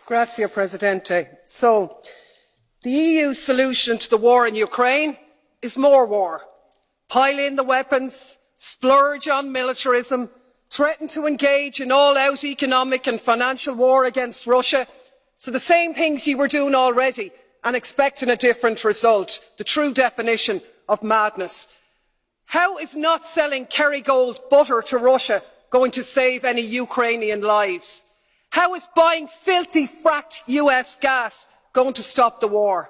Grazie, Presidente. So, the EU solution to the war in Ukraine is more war. Pile in the weapons, splurge on militarism, threaten to engage in all-out economic and financial war against Russia. So the same things you were doing already and expecting a different result. The true definition of madness. How is not selling Kerrygold butter to Russia going to save any Ukrainian lives? How is buying filthy fracked US gas going to stop the war?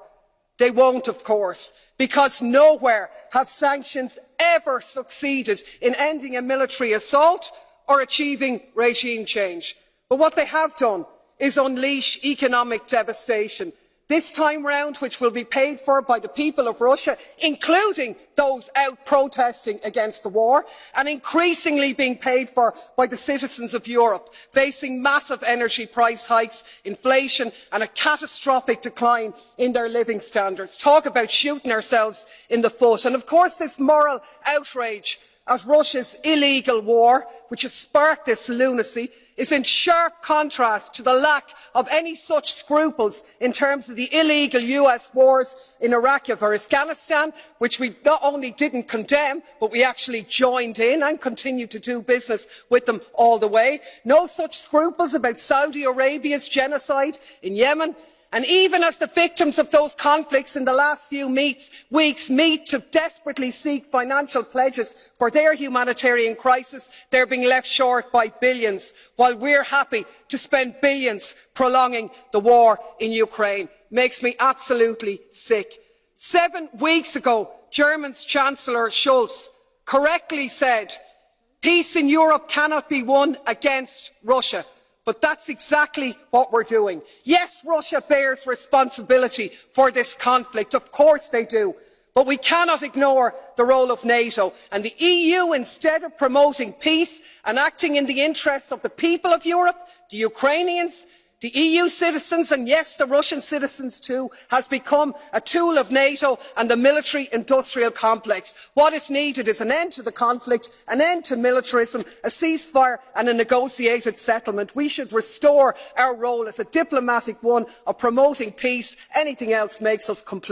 They won't, of course, because nowhere have sanctions ever succeeded in ending a military assault or achieving regime change. But what they have done is unleash economic devastation. This time round, which will be paid for by the people of Russia, including those out protesting against the war, and increasingly being paid for by the citizens of Europe, facing massive energy price hikes, inflation and a catastrophic decline in their living standards. Talk about shooting ourselves in the foot. And of course this moral outrage at Russia's illegal war, which has sparked this lunacy, is in sharp contrast to the lack of any such scruples in terms of the illegal US wars in Iraq or Afghanistan, which we not only didn't condemn, but we actually joined in and continue to do business with them all the way. No such scruples about Saudi Arabia's genocide in Yemen. And even as the victims of those conflicts in the last few weeks meet to desperately seek financial pledges for their humanitarian crisis, they're being left short by billions, while we're happy to spend billions prolonging the war in Ukraine. Makes me absolutely sick. 7 weeks ago, Germany's Chancellor Scholz correctly said, "Peace in Europe cannot be won against Russia." But that's exactly what we're doing. Yes, Russia bears responsibility for this conflict. Of course they do. But we cannot ignore the role of NATO. And the EU, instead of promoting peace and acting in the interests of the people of Europe, the Ukrainians, the EU citizens, and yes, the Russian citizens too, has become a tool of NATO and the military-industrial complex. What is needed is an end to the conflict, an end to militarism, a ceasefire and a negotiated settlement. We should restore our role as a diplomatic one of promoting peace. Anything else makes us complicit.